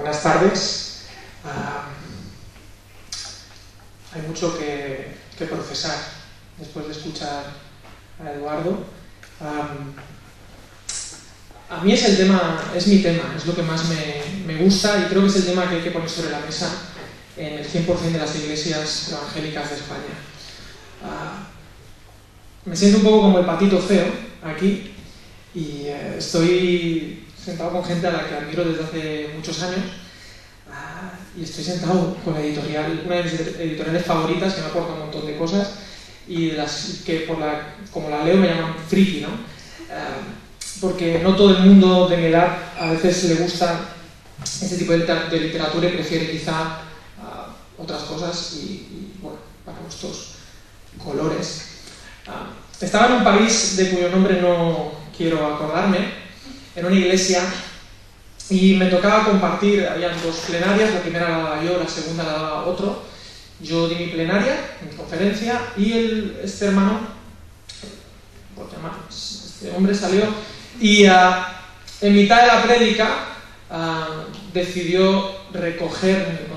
Buenas tardes. Hay mucho que procesar después de escuchar a Eduardo. A mí es mi tema, es lo que más me gusta y creo que es el tema que hay que poner sobre la mesa en el 100% de las iglesias evangélicas de España. Me siento un poco como el patito feo aquí y estoy sentado con gente a la que admiro desde hace muchos años y estoy sentado con la editorial, una de mis editoriales favoritas que me aporta un montón de cosas y de las que como la leo me llaman friki, ¿no? Porque no todo el mundo de mi edad a veces le gusta este tipo de literatura y prefiere quizá otras cosas y bueno, para gustos colores. Estaba en un país de cuyo nombre no quiero acordarme, en una iglesia, y me tocaba compartir, habían dos plenarias, la primera la daba yo, la segunda la daba otro. Yo di mi plenaria, mi conferencia, y este hermano, este hombre salió y en mitad de la prédica decidió recoger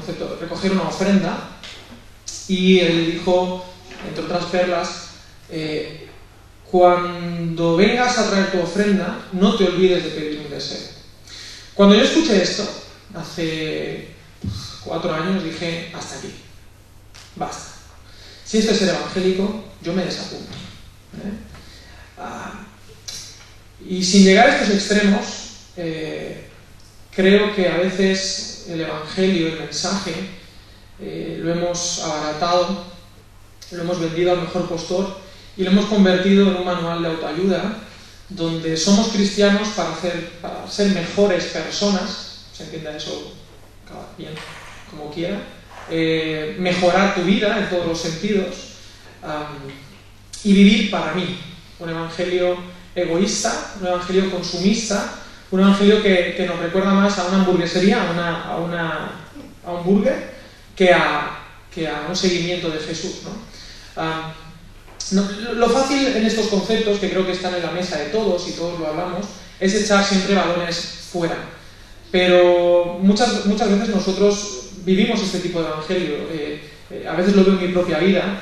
una ofrenda, y él dijo, entre otras perlas, cuando vengas a traer tu ofrenda, no te olvides de pedir un deseo. Cuando yo escuché esto, hace 4 años, dije, hasta aquí, basta. Si esto es ser evangélico, yo me desapunto. Y sin llegar a estos extremos, creo que a veces el evangelio, el mensaje, lo hemos abaratado, lo hemos vendido al mejor postor y lo hemos convertido en un manual de autoayuda donde somos cristianos para ser mejores personas, se entienda eso bien, como quiera, mejorar tu vida en todos los sentidos y vivir para mí. Un evangelio egoísta, un evangelio consumista, un evangelio que nos recuerda más a una hamburguesería, a un burger, que a un seguimiento de Jesús, ¿no? Lo fácil en estos conceptos, que creo que están en la mesa de todos y todos lo hablamos, es echar siempre balones fuera. Pero muchas veces nosotros vivimos este tipo de evangelio. A veces lo veo en mi propia vida.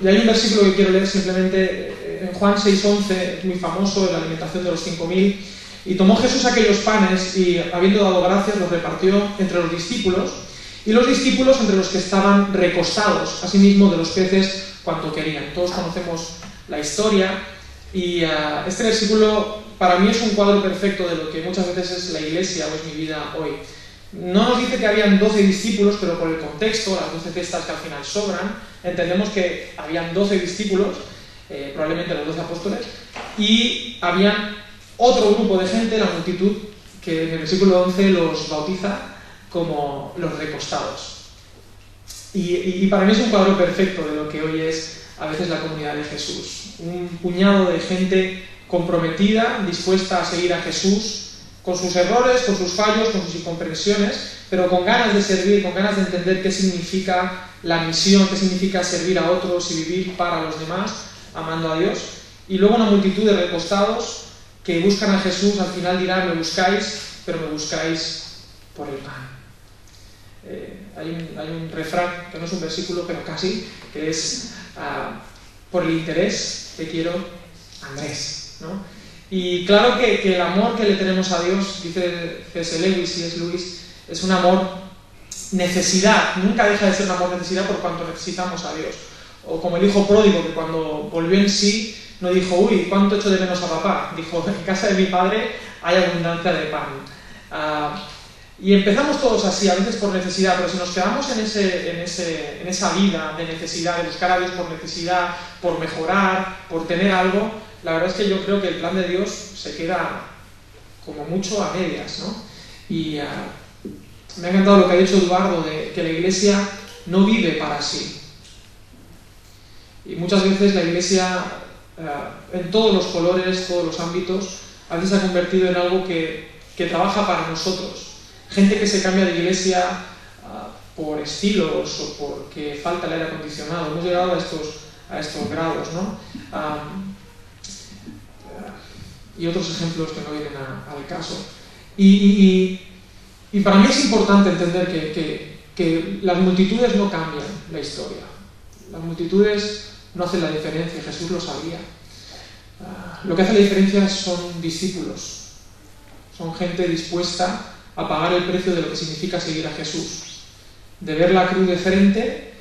Y hay un versículo que quiero leer simplemente en Juan 6:11, muy famoso, en la alimentación de los 5.000. Y tomó Jesús aquellos panes y, habiendo dado gracias, los repartió entre los discípulos, y los discípulos entre los que estaban recostados, asimismo de los peces cuanto querían. Todos conocemos la historia y este versículo para mí es un cuadro perfecto de lo que muchas veces es la iglesia o es mi vida hoy. No nos dice que habían 12 discípulos, pero por el contexto, las 12 cestas que al final sobran, entendemos que habían 12 discípulos, probablemente los 12 apóstoles, y habían otro grupo de gente, la multitud, que en el versículo 11 los bautiza como los recostados. Y para mí es un cuadro perfecto de lo que hoy es a veces la comunidad de Jesús. Un puñado de gente comprometida, dispuesta a seguir a Jesús, con sus errores, con sus fallos, con sus incomprensiones, pero con ganas de servir, con ganas de entender qué significa la misión, qué significa servir a otros y vivir para los demás, amando a Dios. Y luego una multitud de recostados que buscan a Jesús, al final dirán, me buscáis, pero me buscáis por el pan. Hay un refrán, que no es un versículo, pero casi, que es por el interés te quiero, Andrés, ¿no? Y claro que el amor que le tenemos a Dios, dice C.S. Lewis y es Luis, es un amor necesidad, nunca deja de ser un amor necesidad por cuanto necesitamos a Dios. O como el hijo pródigo, que cuando volvió en sí no dijo, uy, cuánto echo de menos a papá, dijo, en casa de mi padre hay abundancia de pan. Y empezamos todos así, a veces por necesidad, pero si nos quedamos en esa vida de necesidad, de buscar a Dios por necesidad, por mejorar, por tener algo, la verdad es que yo creo que el plan de Dios se queda como mucho a medias, ¿no? Y me ha encantado lo que ha dicho Eduardo, de que la iglesia no vive para sí. Y muchas veces la iglesia, en todos los colores, todos los ámbitos, a veces se ha convertido en algo que trabaja para nosotros. Gente que se cambia de iglesia por estilos o porque falta el aire acondicionado. Hemos llegado a estos grados, ¿no? Y otros ejemplos que no vienen al caso. Y Y para mí es importante entender que las multitudes no cambian la historia. Las multitudes no hacen la diferencia, Jesús lo sabía. Lo que hace la diferencia son discípulos. Son gente dispuesta a pagar el precio de lo que significa seguir a Jesús. De ver la cruz de frente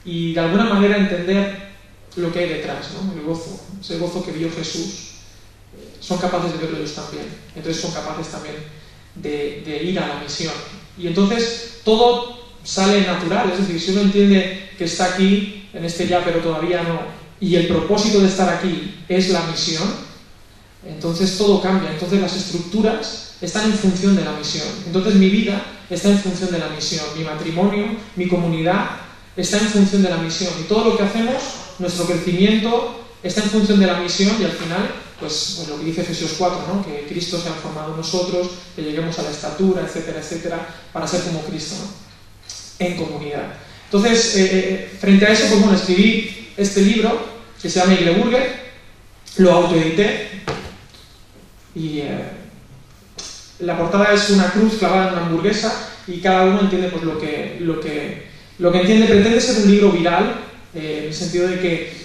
y de alguna manera entender lo que hay detrás, ¿no? El gozo, ese gozo que vio Jesús. Son capaces de verlo ellos también. Entonces son capaces también de ir a la misión. Y entonces todo sale natural, es decir, si uno entiende que está aquí, en este ya pero todavía no, y el propósito de estar aquí es la misión, entonces todo cambia. Entonces las estructuras están en función de la misión. Entonces mi vida está en función de la misión, mi matrimonio, mi comunidad está en función de la misión, y todo lo que hacemos, nuestro crecimiento está en función de la misión, y al final pues lo que dice Efesios 4, ¿no? Que Cristo se ha formado en nosotros, que lleguemos a la estatura, etcétera, etcétera, para ser como Cristo, ¿no? En comunidad. Entonces, frente a eso, pues bueno, escribí este libro que se llama Igle Burger, lo autoedité, y la portada es una cruz clavada en una hamburguesa, y cada uno entiende pues lo que entiende. Pretende ser un libro viral, en el sentido de que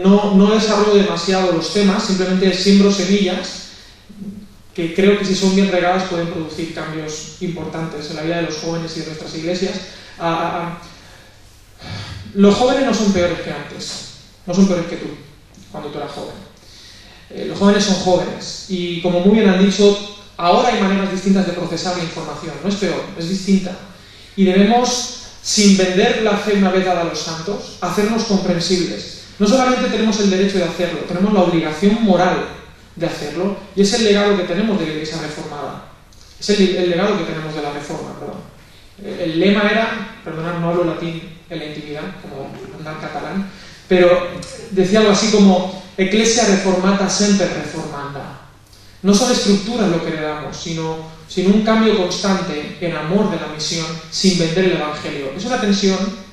no desarrollo demasiado los temas, simplemente siembro semillas que creo que si son bien regadas pueden producir cambios importantes en la vida de los jóvenes y de nuestras iglesias. Los jóvenes no son peores que antes, no son peores que tú, cuando tú eras joven. Los jóvenes son jóvenes, y como muy bien han dicho, ahora hay maneras distintas de procesar la información, no es peor, es distinta. Y debemos, sin vender la fe una vez dada a los santos, hacernos comprensibles. No solamente tenemos el derecho de hacerlo, tenemos la obligación moral de hacerlo, y es el legado que tenemos de la Iglesia reformada. Es el legado que tenemos de la Reforma, perdón. El lema era, perdonad, no hablo latín en la intimidad, como andar catalán, pero decía algo así como Ecclesia reformata semper reformanda. No son estructuras lo que heredamos, sino un cambio constante en amor de la misión, sin vender el Evangelio. Es una tensión.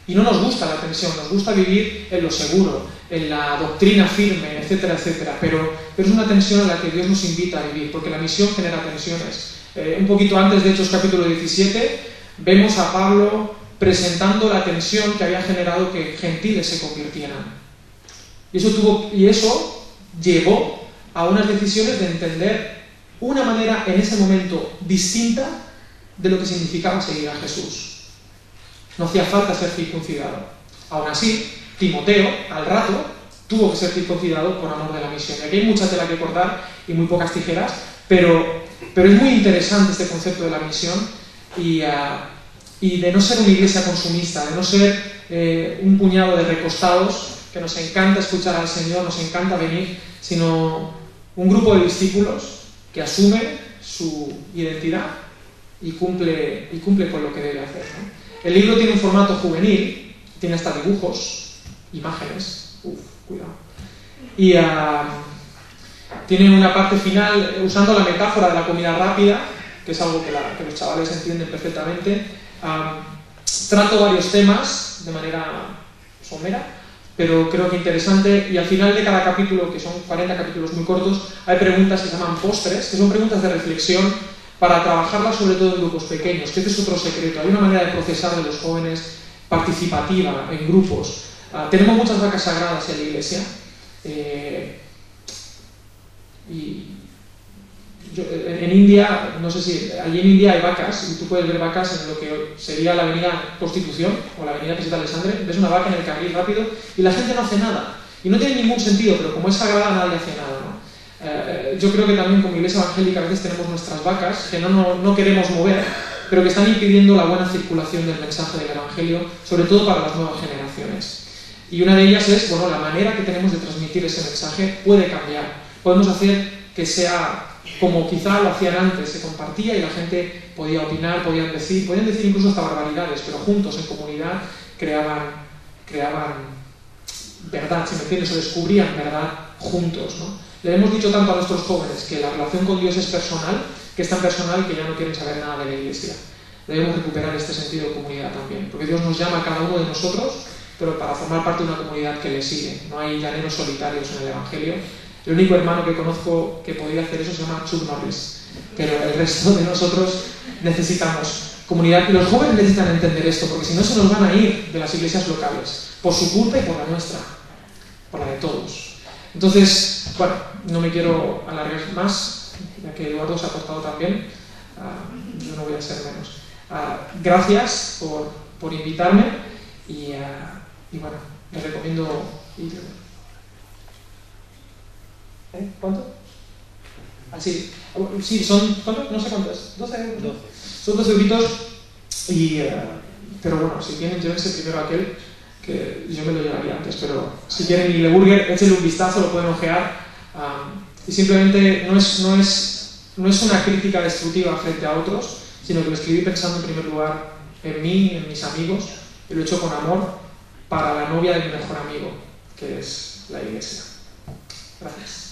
Y no nos gusta la tensión, nos gusta vivir en lo seguro, en la doctrina firme, etcétera, etcétera. Pero es una tensión en la que Dios nos invita a vivir, porque la misión genera tensiones. Un poquito antes de Hechos capítulo 17, vemos a Pablo presentando la tensión que había generado que gentiles se convirtieran. Y eso llevó a unas decisiones de entender una manera en ese momento distinta de lo que significaba seguir a Jesús. No hacía falta ser circuncidado. Aún así, Timoteo, al rato, tuvo que ser circuncidado por amor de la misión. Y aquí hay mucha tela que cortar y muy pocas tijeras, pero es muy interesante este concepto de la misión y de no ser una iglesia consumista, de no ser un puñado de recostados que nos encanta escuchar al Señor, nos encanta venir, sino un grupo de discípulos que asume su identidad y cumple con lo que debe hacer, ¿no? El libro tiene un formato juvenil, tiene hasta dibujos, imágenes, cuidado, y tiene una parte final usando la metáfora de la comida rápida, que es algo que los chavales entienden perfectamente. Trato varios temas de manera somera, pero creo que interesante, y al final de cada capítulo, que son 40 capítulos muy cortos, hay preguntas que se llaman postres, que son preguntas de reflexión, para trabajarla sobre todo en grupos pequeños, que este es otro secreto. Hay una manera de procesar de los jóvenes participativa, en grupos. Tenemos muchas vacas sagradas en la iglesia, en India, no sé si allí en India hay vacas, y tú puedes ver vacas en lo que sería la avenida Constitución o la avenida Presidente Alexandre. Ves una vaca en el carril rápido y la gente no hace nada, y no tiene ningún sentido, pero como es sagrada nadie hace nada, ¿no? Yo creo que también como iglesia evangélica a veces tenemos nuestras vacas que no queremos mover, pero que están impidiendo la buena circulación del mensaje del Evangelio, sobre todo para las nuevas generaciones. Y una de ellas es, la manera que tenemos de transmitir ese mensaje puede cambiar. Podemos hacer que sea como quizá lo hacían antes, se compartía y la gente podía opinar, podían decir incluso hasta barbaridades, pero juntos en comunidad creaban verdad, si me entiendes, o descubrían verdad juntos, ¿no? Le hemos dicho tanto a nuestros jóvenes que la relación con Dios es personal, que es tan personal que ya no quieren saber nada de la iglesia. Debemos recuperar este sentido de comunidad también, porque Dios nos llama a cada uno de nosotros, pero para formar parte de una comunidad que le sigue. No hay llaneros solitarios en el Evangelio, El único hermano que conozco que podría hacer eso se llama Chuck Norris, pero el resto de nosotros necesitamos comunidad, y los jóvenes necesitan entender esto, porque si no se nos van a ir de las iglesias locales, por su culpa y por la nuestra, por la de todos. Entonces, bueno, no me quiero alargar más, ya que Eduardo se ha aportado también, yo no voy a ser menos. Gracias por invitarme y bueno, les recomiendo ir. ¿Cuánto? Sí, son, ¿cuánto? No sé cuánto es, 12 euros. 12. Son 12 euritos, pero bueno, si quieren llévense primero aquel, que yo me lo llevaría antes, pero si quieren ir de burger, échenle un vistazo, lo pueden ojear, y simplemente no es una crítica destructiva frente a otros, sino que lo escribí pensando en primer lugar en mí, en mis amigos, y lo he hecho con amor para la novia de mi mejor amigo, que es la iglesia. Gracias.